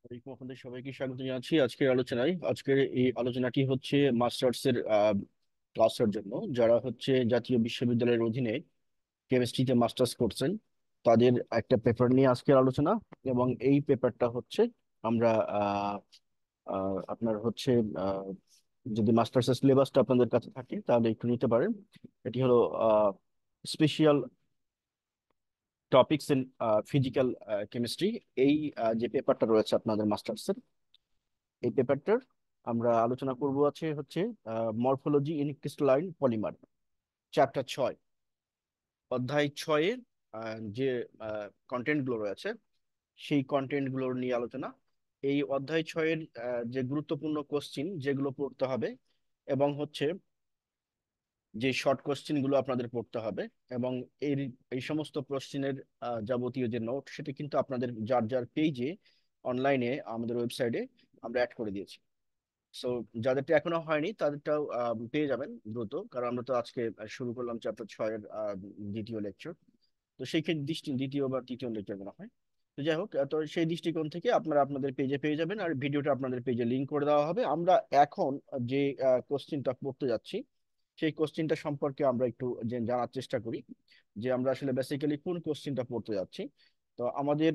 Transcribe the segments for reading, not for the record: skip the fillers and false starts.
আপনাদের সবাইকে স্বাগত জানাচ্ছি আজকের আলোচনায়। আজকের এই আলোচনাটি হচ্ছে মাস্টার্স এর ক্লাসের জন্য, যারা হচ্ছে জাতীয় বিশ্ববিদ্যালয়ের অধীনে কেমিস্ট্রিতে মাস্টার্স করছেন তাদের একটা পেপার নিয়ে আজকের আলোচনা। এবং এই পেপারটা হচ্ছে আমরা আহ, আপনার হচ্ছে আহ, যদি মাস্টার্স এর সিলেবাসটা আপনাদের কাছে থাকে তাহলে একটু নিতে পারেন। এটি হলো special topics in physical chemistry. এই যে পেপারটা রয়েছে আপনাদের মাস্টার্স, এই পেপারটার আমরা আলোচনা করব আছে হচ্ছে morphology in crystalline polymer, chapter 6, অধ্যায় 6-এর যে কন্টেন্ট গুলো রয়েছে সেই কন্টেন্ট গুলোর নিয়ে আলোচনা। এই অধ্যায় 6-এর যে গুরুত্বপূর্ণ কোশ্চিন যেগুলো পড়তে হবে, এবং হচ্ছে যে শর্ট কোশ্চিন গুলো আপনাদের পড়তে হবে, এবং এর এই সমস্ত কোশ্চিনের যাবতীয় যে নোট সেটা কিন্তু আপনাদের যার যার পেজে অনলাইনে আমাদের ওয়েবসাইটে আমরা অ্যাড করে দিয়েছি। সো যাদেরটা এখনো হয়নি তাদেরটাও পেয়ে যাবেন দ্রুত, কারণ আমরা তো আজকে শুরু করলাম চ্যাপ্টার 6-এর দ্বিতীয় লেকচার। তো সেই ক্ষেত্রে দ্বিতীয় বা তৃতীয় লেকচার মনে হয়। তো যাই হোক, তো সেই দৃষ্টিকোণ থেকে আপনারা আপনাদের পেজে পেয়ে যাবেন, আর ভিডিওটা আপনাদের পেজে লিংক করে দেওয়া হবে। আমরা এখন যে কোশ্চিনটা পড়তে যাচ্ছি সেই কোশ্চিনটা সম্পর্কে আমরা একটু জানার চেষ্টা করি যে আমরা আসলে বেসিক্যালি কোন কোশ্চিনটা পড়তে যাচ্ছি। তো আমাদের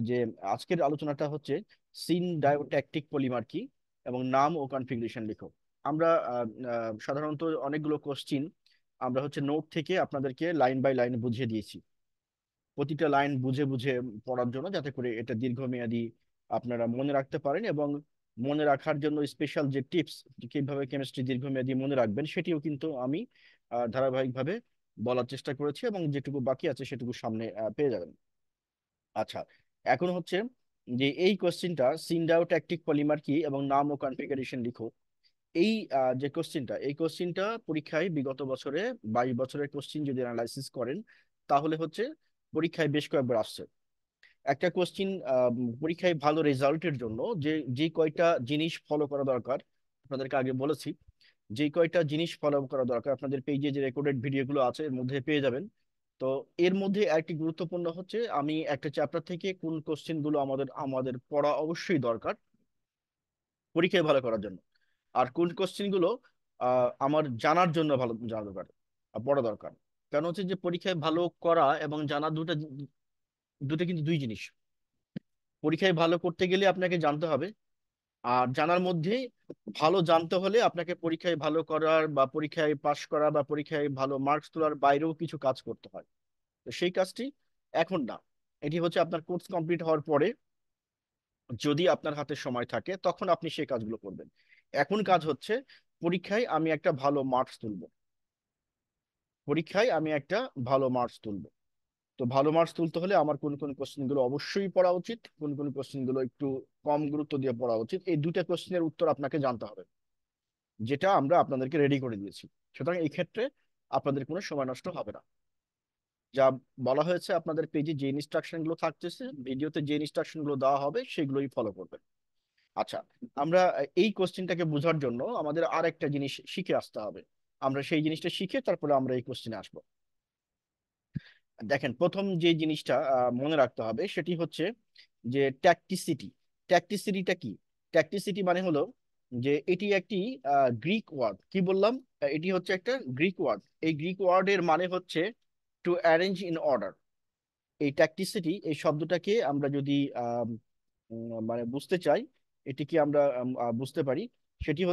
যে আজকের আলোচনাটা হচ্ছে সিন ডায়োট্যাকটিক পলিমার কি এবং নাম ও কনফিগারেশন লিখো। আমরা সাধারণত অনেকগুলো কোশ্চিন আমরা হচ্ছে নোট থেকে আপনাদেরকে লাইন বাই লাইন বুঝিয়ে দিয়েছি, প্রতিটা লাইন বুঝে বুঝে পড়ার জন্য, যাতে করে এটা দীর্ঘমেয়াদী আপনারা মনে রাখতে পারেন। এবং মনে রাখার জন্য স্পেশাল যে টিপস, কিভাবে কেমিস্ট্রি দীর্ঘমেয়াদী মনে রাখবেন, সেটিও কিন্তু আমি ধারাবাহিকভাবে বলার চেষ্টা করেছি, এবং যেটুকু বাকি আছে সেটুকু সামনে পেয়ে যাবেন। আচ্ছা, এখন হচ্ছে যে এই কোশ্চিনটা সিনডাওট্যাকটিক পলিমার কি এবং নাম ও কনফিগারেশন লিখো। এই এই কোশ্চিনটা পরীক্ষায় বিগত বছরে 22 বছরের কোশ্চিন যদি অ্যানালাইসিস করেন তাহলে হচ্ছে পরীক্ষায় বেশ কয়েকবার আসছে। একটা কোশ্চিন পরীক্ষায় ভালো রেজাল্টের জন্য যে যে কয়টা জিনিস ফলো করা দরকার আপনাদেরকে আগে বলেছি। যে কয়টা জিনিস ফলো করা দরকার আপনাদের পেজে যে রেকর্ডেড ভিডিওগুলো আছে এর মধ্যে পেয়ে যাবেন। তো এর মধ্যে একটি গুরুত্বপূর্ণ হচ্ছে আমি একটা চ্যাপ্টার থেকে কোন কোশ্চেন গুলো আমাদের আমাদের পড়া অবশ্যই দরকার পরীক্ষায় ভালো করার জন্য, আর কোন কোশ্চেন গুলো আমার জানার জন্য ভালো জানা দরকার, পড়া দরকার। কারণ হচ্ছে যে পরীক্ষায় ভালো করা এবং জানা দুটো দুটো কিন্তু দুই জিনিস। পরীক্ষায় ভালো করতে গেলে আপনাকে জানতে হবে, আর জানার মধ্যে ভালো জানতে হলে আপনাকে পরীক্ষায় ভালো করার বা পরীক্ষায় পাশ করা বা পরীক্ষায় ভালো মার্কস তোলার বাইরেও কিছু কাজ করতে হয়। তো সেই কাজটি এখন না, এটি হচ্ছে আপনার কোর্স কমপ্লিট হওয়ার পরে যদি আপনার হাতে সময় থাকে তখন আপনি সেই কাজগুলো করবেন। এখন কাজ হচ্ছে পরীক্ষায় আমি একটা ভালো মার্কস তুলবো, পরীক্ষায় আমি একটা ভালো মার্কস তুলবো। তো ভালো মার্কস তুলতে হলে আমার কোন কোন কোশ্চেন গুলো অবশ্যই পড়া উচিত, কোন কোন কোশ্চেন গুলো একটু কম গুরুত্ব দিয়ে পড়া উচিত, এই দুইটা কোশ্চেনের উত্তর আপনাকে জানতে হবে, যেটা আমরা আপনাদেরকে রেডি করে দিয়েছি। সুতরাং এই ক্ষেত্রে আপনাদের কোনো সময় নষ্ট হবে না। যা বলা হয়েছে আপনাদের পেজে যে ইনস্ট্রাকশন গুলো থাকতেছে, ভিডিওতে যে ইনস্ট্রাকশন গুলো দেওয়া হবে সেগুলোই ফলো করবেন। আচ্ছা, আমরা এই কোশ্চেনটাকে বোঝার জন্য আমাদের আর একটা জিনিস শিখে আসতে হবে। আমরা সেই জিনিসটা শিখে তারপরে আমরা এই কোশ্চেনে আসবো। দেখেন, প্রথম যে জিনিসটা মনে রাখতে হবে সেটি হচ্ছে যে ট্যাকটিসিটি। ট্যাকটিসিটিটা কি? ট্যাকটিসিটি মানে হলো যে এটি একটি গ্রিক ওয়ার্ড। কি বললাম? এটি হচ্ছে একটা গ্রিক ওয়ার্ড। এই গ্রিক ওয়ার্ডের মানে হচ্ছে টু অ্যারেঞ্জ ইন অর্ডার। এই ট্যাকটিসিটি এই শব্দটাকে আমরা যদি মানে বুঝতে চাই, এটিকে আমরা বুঝতে পারি, এটি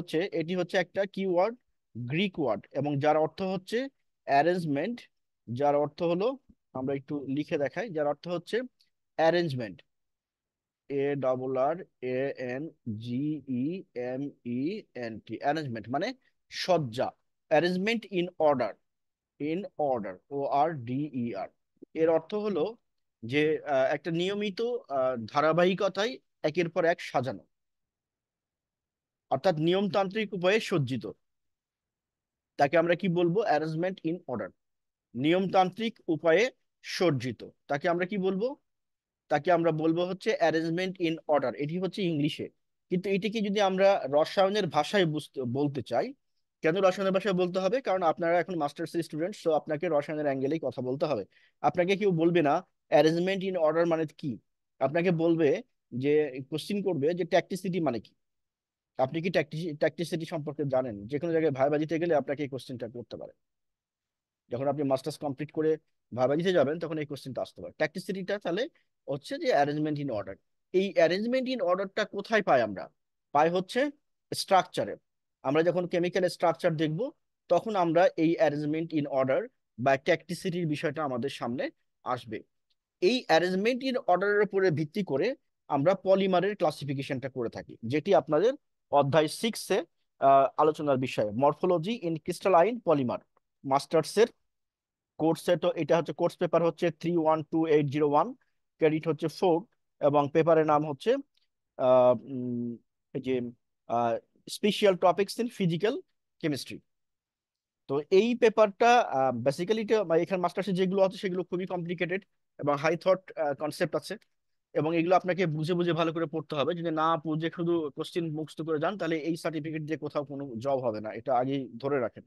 হচ্ছে একটা কি ওয়ার্ড? গ্রিক ওয়ার্ড, এবং যার অর্থ হচ্ছে অ্যারেঞ্জমেন্ট। যার অর্থ হলো, আমরা একটু লিখে দেখাই, যার অর্থ হচ্ছে অ্যারেঞ্জমেন্ট। ARRANGEMENT, অ্যারেঞ্জমেন্ট মানে সজ্জা। Arrangement in order, ORDER। এর অর্থ হলো যে একটা নিয়মিত ধারাবাহিকতায় একের পর এক সাজানো, অর্থাৎ নিয়মতান্ত্রিক উপায়ে সজ্জিত। তাকে আমরা কি বলবো? Arrangement in order. নিয়মতান্ত্রিক উপায়ে সজ্জিত, তাকে আমরা কি বলবো? তাকে আমরা বলবো হচ্ছে অ্যারেঞ্জমেন্ট ইন অর্ডার। এটি হচ্ছে ইংলিশে। কিন্তু এটিকে যদি আমরা রসায়নের ভাষায় বলতে চাই, কেন রসায়নের ভাষায় বলতে হবে? কারণ আপনারা এখন মাস্টার্স স্টুডেন্ট, সো আপনাকে রসায়নের অ্যাঙ্গেলেই কথা বলতে হবে। আপনাকে কেউ বলবে না অ্যারেঞ্জমেন্ট ইন অর্ডার মানে কি। আপনাকে বলবে যে কোশ্চিন করবে যে ট্যাকটিসিটি মানে কি। আপনি কি ট্যাকটিসিটি সম্পর্কে জানেন? যে কোনো জায়গায় ভাইবা দিতে গেলে আপনাকে এই কোশ্চেনটা করতে পারে। যখন আপনি মাস্টার্স কমপ্লিট করে ভাইবা দিতে যাবেন তখন এই কোশ্চেনটা আসতে পারে। ট্যাকটিসিটিটা তাহলে হচ্ছে যে অ্যারেঞ্জমেন্ট ইন অর্ডার। এই অ্যারেঞ্জমেন্ট ইন অর্ডারটা কোথায় পাই আমরা? পাই হচ্ছে স্ট্রাকচারে। আমরা যখন কেমিক্যাল স্ট্রাকচার দেখব তখন আমরা এই অ্যারেঞ্জমেন্ট ইন অর্ডার বা ট্যাকটিসিটির বিষয়টা আমাদের সামনে আসবে। এই অ্যারেঞ্জমেন্ট ইন অর্ডারের উপরে ভিত্তি করে আমরা পলিমারের ক্লাসিফিকেশনটা করে থাকি, যেটি আপনাদের অধ্যায় 6-এ আলোচনার বিষয়, মরফোলজি ইন ক্রিস্টালাইন পলিমার, মাস্টার্সের কোর্সে। তো এটা হচ্ছে কোর্স পেপার হচ্ছে 312801, ক্রেডিট হচ্ছে 4, এবং পেপারের নাম হচ্ছে এই যে special topics in physical chemistry. তো এই পেপারটা বেসিক্যালি এখানে মাস্টার্সে যেগুলো আছে সেগুলো খুবই কমপ্লিকেটেড এবং হাই থট কনসেপ্ট আছে, এবং এগুলো আপনাকে বুঝে বুঝে ভালো করে পড়তে হবে। যদি না বুঝে শুধু কোশ্চিন মুখস্থ করে যান তাহলে এই সার্টিফিকেট দিয়ে কোথাও কোনো জব হবে না, এটা আগেই ধরে রাখেন।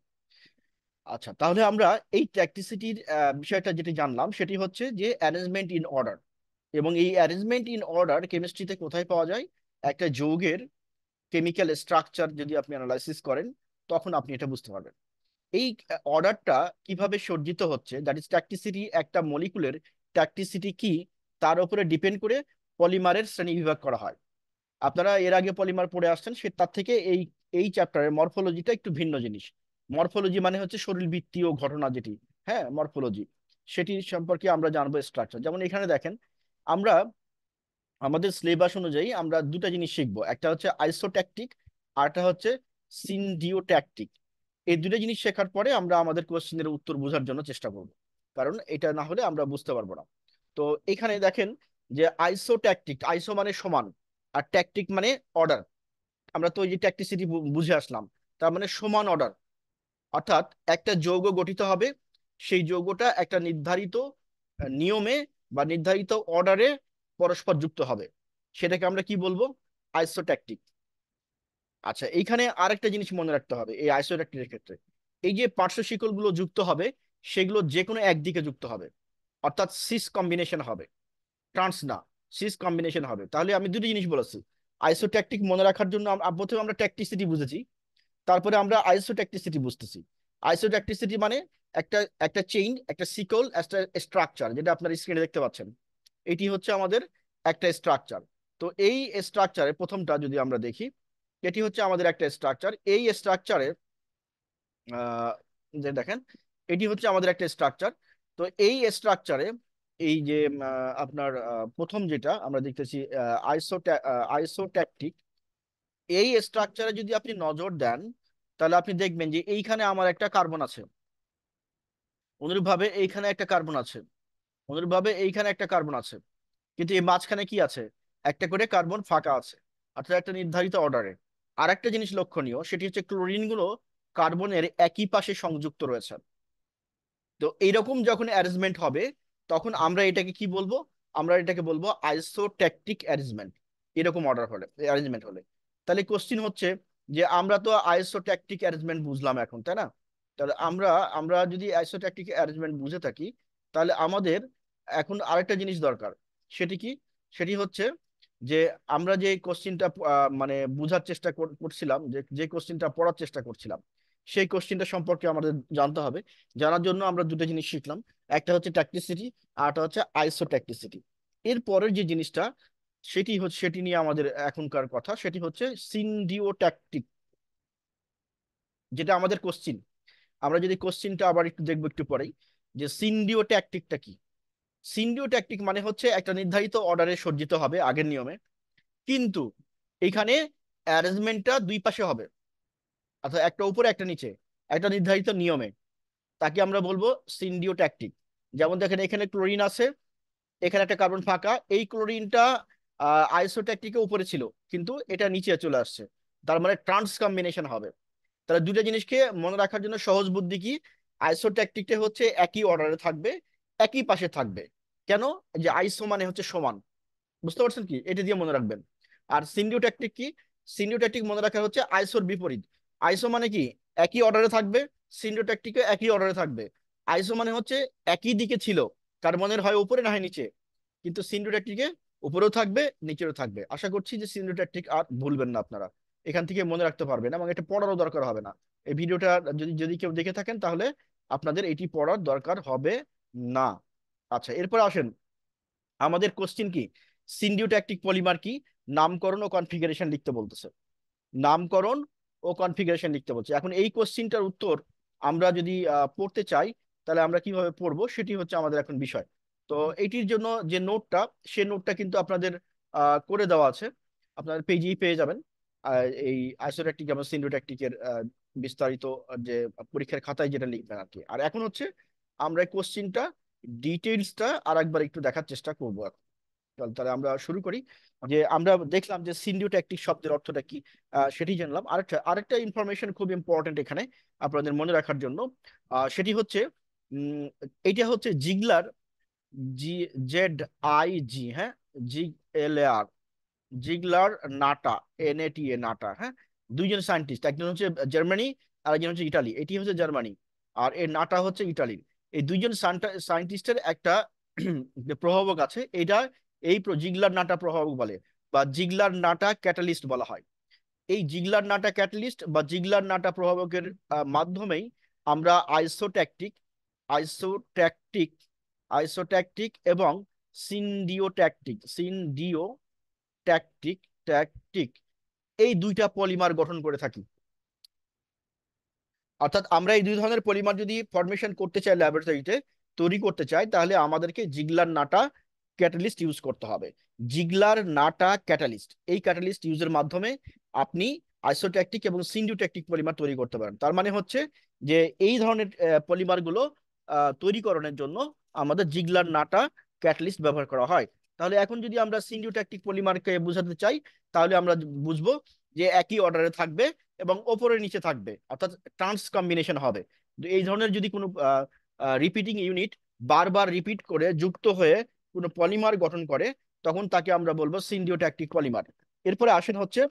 আচ্ছা, তাহলে আমরা এই ট্যাকটিসিটির বিষয়টা যেটি জানলাম সেটি হচ্ছে যে অ্যারেঞ্জমেন্ট ইন অর্ডার। এবং এই অ্যারেঞ্জমেন্ট ইন অর্ডার কেমিস্ট্রিতে কোথায় পাওয়া যায়? একটা যৌগের কেমিক্যাল স্ট্রাকচার যদি আপনি অ্যানালাইসিস করেন তখন আপনি এটা বুঝতে পারবেন। এই অর্ডারটা কিভাবে সজ্জিত হচ্ছে, দ্যাট ইজ ট্যাকটিসিটি, একটা মলিকুলের ট্যাকটিসিটি কি তার উপরে ডিপেন্ড করে পলিমারের শ্রেণী বিভাগ করা হয়। আপনারা এর আগে পলিমার পড়ে আসছেন, সে তার থেকে এই এই চ্যাপ্টারের মরফোলজিটা একটু ভিন্ন জিনিস। মরফোলজি মানে হচ্ছে শরীরবৃত্তীয় ঘটনা যেটি, হ্যাঁ মরফোলজি, সেটি সম্পর্কে আমরা জানবো স্ট্রাকচার। যেমন এখানে দেখেন, আমরা আমাদের সিলেবাস অনুযায়ী আমরা দুটা জিনিস শিখবো, একটা হচ্ছে আইসোট্যাকটিক আর একটা হচ্ছে সিনডিওট্যাকটিক। এই দুটো জিনিস শেখার পরে আমরা আমাদের কোশ্চেনের উত্তর বোঝার জন্য চেষ্টা করব, কারণ এটা না হলে আমরা বুঝতে পারবো না। তো এখানে দেখেন যে আইসোট্যাকটিক, আইসো মানে সমান, আর ট্যাকটিক মানে অর্ডার। আমরা তো ওই যে ট্যাকটিসিটি বুঝে আসলাম, তার মানে সমান অর্ডার। অর্থাৎ একটা যৌগ গঠিত হবে, সেই যৌগটা একটা নির্ধারিত নিয়মে বা নির্ধারিত অর্ডারে পরস্পর যুক্ত হবে, সেটাকে আমরা কি বলবো? আইসোট্যাকটিক। আচ্ছা, এইখানে আরেকটা জিনিস মনে রাখতে হবে এই আইসোট্যাকটিকের ক্ষেত্রে, এই যে পার্শ্ব শিকল গুলো যুক্ত হবে সেগুলো যে কোনো একদিকে যুক্ত হবে, অর্থাৎ সিস কম্বিনেশন হবে, ট্রান্স না, সিস কম্বিনেশন হবে। তাহলে আমি দুটো জিনিস বলেছি, আইসোট্যাকটিক মনে রাখার জন্য প্রথমে আমরা ট্যাকটিসিটি বুঝেছি, তারপরে আমরা আইসোট্যাকটিসিটি বুঝতেছি। আইসোট্যাকটিসিটি মানে একটা একটা চেইন, একটা সিকল, একটা স্ট্রাকচার, যেটা আপনার স্ক্রিনে দেখতে পাচ্ছেন, এটি হচ্ছে আমাদের একটা স্ট্রাকচার। তো এই স্ট্রাকচারে প্রথমটা যদি আমরা দেখি, এটি হচ্ছে আমাদের একটা স্ট্রাকচার। এই স্ট্রাকচারে যে দেখেন, এটি হচ্ছে আমাদের একটা স্ট্রাকচার। তো এই স্ট্রাকচারে এই যে আপনার প্রথম যেটা আমরা দেখতেছি আইসোট্যাকটিক, এই স্ট্রাকচারে যদি আপনি নজর দেন তাহলে আপনি দেখবেন যে এইখানে আমার একটা কার্বন আছে, অনুরূপভাবে এইখানে একটা কার্বন আছে, অনুরূপভাবে এইখানে একটা কার্বন আছে, কিন্তু এই মাঝখানে কি আছে? একটা করে কার্বন ফাঁকা আছে, অর্থাৎ একটা নির্ধারিত অর্ডারে। আর একটা জিনিস লক্ষণীয়, সেটি হচ্ছে ক্লোরিন গুলো কার্বনের একই পাশে সংযুক্ত রয়েছে। তো এইরকম যখন অ্যারেঞ্জমেন্ট হবে তখন আমরা এটাকে কি বলবো? আমরা এটাকে বলবো আইসোট্যাকটিক অ্যারেঞ্জমেন্ট। এরকম অর্ডার হলে, অ্যারেঞ্জমেন্ট হলে, তাহলে কোশ্চিন হচ্ছে যে আমরা তো আইসোট্যাকটিক অ্যারেঞ্জমেন্ট বুঝলাম এখন, তাই না? তাহলে আমরা আমরা যদি আইসোট্যাকটিক অ্যারেঞ্জমেন্ট বুঝে থাকি তাহলে আমাদের এখন আরেকটা জিনিস দরকার। সেটি কি? সেটি হচ্ছে যে আমরা যে কোশ্চিনটা মানে বুঝার চেষ্টা করছিলাম, যে যে কোশ্চিনটা পড়ার চেষ্টা করছিলাম, সেই কোশ্চিনটা সম্পর্কে আমাদের জানতে হবে। জানার জন্য আমরা দুটো জিনিস শিখলাম, একটা হচ্ছে ট্যাকটিসিটি আর একটা হচ্ছে আইসোট্যাকটিসিটি। এর পরের যে জিনিসটা সেটি নিয়ে আমাদের এখনকার কথা, সেটি হচ্ছে সিনডিওট্যাকটিক, যেটা আমাদের কোশ্চিন। আমরা যদি কোশ্চিনটা আবার একটু দেখবো একটু পরেই, যে সিনডিওট্যাকটিকটা কি। সিনডিওট্যাকটিক মানে হচ্ছে একটা নির্ধারিত অর্ডারে সজ্জিত হবে আগের নিয়মে, কিন্তু এখানে অ্যারেঞ্জমেন্টটা দুই পাশে হবে, অর্থাৎ একটা উপরে একটা নিচে, একটা নির্ধারিত নিয়মে, তাকে আমরা বলবো সিনডিওট্যাকটিক। যেমন দেখেন এখানে ক্লোরিন আছে, এখানে একটা কার্বন ফাঁকা, এই ক্লোরিনটা আইসোট্যাকটিকে উপরে ছিল কিন্তু এটা নিচে চলে আসছে, তার মানে ট্রান্স কম্বিনেশন হবে। তাহলে দুটো জিনিসকে মনে রাখার জন্য সহজ বুদ্ধি কি, আইসোট্যাকটিকটা হচ্ছে একই অর্ডারে থাকবে, একই পাশে থাকবে। কেন? যে আইসো মানে হচ্ছে সমান, বুঝতে পারছেন কি? এটা দিয়ে মনে রাখবেন। আর সিন্ডিওট্যাকটিক কি? সিন্ডিওট্যাকটিক মনে রাখা হচ্ছে আইসোর বিপরীত। আইসো মানে কি? একই অর্ডারে থাকবে, সিন্ডিওট্যাকটিকে একই অর্ডারে থাকবে। আইসো মানে হচ্ছে একই দিকে ছিল, কার্বনের হয় উপরে না হয় নিচে, কিন্তু সিন্ডিওট্যাকটিকে উপরেও থাকবে, নিচেও থাকবে। আশা করছি যে সিনোট্যাকটিক আর ভুলবেন না আপনারা, এখান থেকে মনে রাখতে পারবেন এবং এটা পড়ারও দরকার হবে না। এই ভিডিওটা যদি যদি কেউ দেখে থাকেন তাহলে আপনাদের এটি পড়ার দরকার হবে না। আচ্ছা, এরপর আসেন আমাদের কোশ্চিন কি, সিন্ডিওট্যাকটিক পলিমার কি, নামকরণ ও কনফিগারেশন লিখতে বলতেছে। নামকরণ ও কনফিগারেশন লিখতে বলছে। এখন এই কোশ্চিনটার উত্তর আমরা যদি পড়তে চাই তাহলে আমরা কিভাবে পড়বো সেটি হচ্ছে আমাদের এখন বিষয়। তো এটির জন্য যে নোটটা, সে নোটটা কিন্তু আপনাদের করে দেওয়া আছে, আপনাদের পেজেই পেয়ে যাবেন। এই আইসোট্যাকটিক এবং সিন্ডোট্যাকটিকের বিস্তারিত যে পরীক্ষার খাতায় যেটা লিখবেন আর কি। আর এখন হচ্ছে আমরা এই কোশ্চিনটা ডিটেইলসটা আর একবার একটু দেখার চেষ্টা করবো এখন। তাহলে আমরা শুরু করি। যে আমরা দেখলাম যে সিন্ডিওট্যাকটিক শব্দের অর্থটা কি, সেটি জানলাম। আরেকটা আরেকটা ইনফরমেশন খুব ইম্পর্টেন্ট এখানে আপনাদের মনে রাখার জন্য, সেটি হচ্ছে এটা হচ্ছে জিগলার, জি, ZIG, হ্যাঁ, GLAR, জিগলার নাটা, NATA, নাটা, হ্যাঁ। দুইজন সায়েন্টিস্ট, একজন হচ্ছে জার্মানি আর একজন হচ্ছে ইটালি। এটি হচ্ছে জার্মানি আর এর নাটা হচ্ছে ইটালির। এই দুইজন সায়েন্টিস্টের একটা যে প্রভাবক আছে, এটা এই জিগলার নাটা প্রভাবক বলে, বা জিগলার নাটা ক্যাটালিস্ট বলা হয়। এই জিগলার নাটা ক্যাটালিস্ট বা জিগলার নাটা প্রভাবকের মাধ্যমেই আমরা আইসোট্যাকটিক আইসোট্যাকটিক এবং সিন্ডিওট্যাকটিক ট্যাকটিক এই দুইটা পলিমার গঠন করে থাকি। অর্থাৎ আমরা এই দুই ধরনের পলিমার যদি ফরমেশন করতে চাই, ল্যাবরেটরিতে তৈরি করতে চাই, তাহলে আমাদেরকে জিগলার নাটা ক্যাটালিস্ট ইউজ করতে হবে। জিগলার নাটা ক্যাটালিস্ট, এই ক্যাটালিস্ট ইউজের মাধ্যমে আপনি আইসোট্যাকটিক এবং সিন্ডিওট্যাকটিক পলিমার তৈরি করতে পারেন। তার মানে হচ্ছে যে এই ধরনের পলিমার গুলো তৈরিকরণের জন্য আমাদের জিগলার নাটা ক্যাটালিস্ট ব্যবহার করা হয়। তাহলে এখন যদি আমরা সিন্ডিওট্যাকটিক পলিমারকে বোঝাতে চাই, তাহলে আমরা বুঝবো যে একই অর্ডারে থাকবে এবং ওপরে নিচে থাকবে, অর্থাৎ ট্রান্স কম্বিনেশন হবে। তো এই ধরনের যদি কোনো রিপিটিং ইউনিট বারবার রিপিট করে যুক্ত হয়ে কোনো পলিমার গঠন করে, তখন তাকে আমরা বলবো সিন্ডিওট্যাকটিক পলিমার। এরপরে আসেন হচ্ছে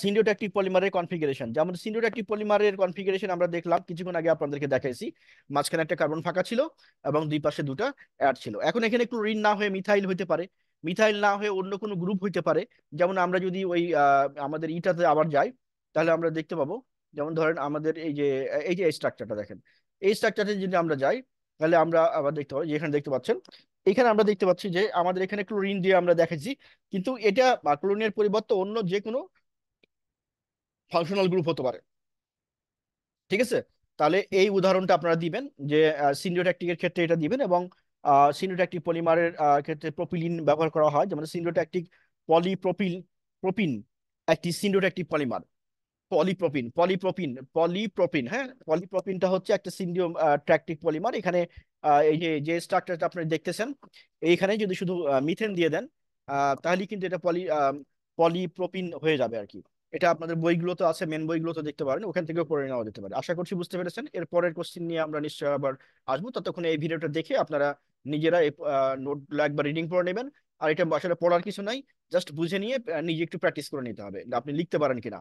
সিন্ডিওট্যাকটিক পলিমারের কনফিগারেশন। যেমন সিন্ডিওট্যাকটিক পলিমারের কনফিগারেশন আমরা দেখলাম কিছুক্ষণ আগে, আপনাদেরকে দেখাইছি। মাঝখানে একটা কার্বন ফাঁকা ছিল এবং দুই পাশে দুটা অ্যাড ছিল। এখন এখানে ক্লোরিন না হয়ে মিথাইল হইতে পারে, মিথাইল না হয়ে অন্য কোনো গ্রুপ হইতে পারে। যেমন আমরা যদি ওই আমাদের ইটাতে আবার যাই, তাহলে আমরা দেখতে পাবো, যেমন ধরেন আমাদের এই যে স্ট্রাকচারটা দেখেন, এই স্ট্রাকচারে যদি আমরা যাই, তাহলে আমরা আবার দেখতে পাবো যেখানে দেখতে পাচ্ছেন, এখানে আমরা দেখতে পাচ্ছি যে আমাদের এখানে ক্লোরিন দিয়ে আমরা দেখেছি, কিন্তু এটা ক্লোরিনের পরিবর্তে অন্য যে কোনো ফাংশনাল গ্রুপ হতে পারে। ঠিক আছে, তাহলে এই উদাহরণটা আপনারা দিবেন যে সিন্ডিওট্যাকটিকের ক্ষেত্রে এটা দিবেন। এবং সিন্ডিওট্যাকটিক পলিমারের ক্ষেত্রে প্রোপিলিন ব্যবহার করা হয়, যেমন সিন্ডিওট্যাকটিক প্রোপিন একটি সিন্ডিওট্যাকটিক পলিমার। পলিপ্রোপিন, হ্যাঁ, পলিপ্রোপিনটা হচ্ছে একটা সিন্ডিও ট্র্যাকটিক পলিমার। এখানে এই যে যে স্ট্রাকচারটা আপনি দেখতেছেন, এইখানে যদি শুধু মিথেন দিয়ে দেন, তাহলে কিন্তু এটা পলিপ্রোপিন হয়ে যাবে আর কি। এটা আপনাদের বইগুলোতে আছে, মেন বইগুলোতে দেখতে পারেন, ওখান থেকেও পড়ে নেওয়া যেতে পারে। আশা করছি বুঝতে পেরেছেন। এর পরের কোশ্চিন নিয়ে আমরা নিশ্চয়ই আবার আসবো। ততক্ষণ এই ভিডিওটা দেখে আপনারা নিজেরা এই নোটগুলো একবার রিডিং করে নেবেন। আর এটা আসলে পড়ার কিছু নাই, জাস্ট বুঝে নিয়ে নিজে একটু প্র্যাকটিস করে নিতে হবে, আপনি লিখতে পারেন কিনা।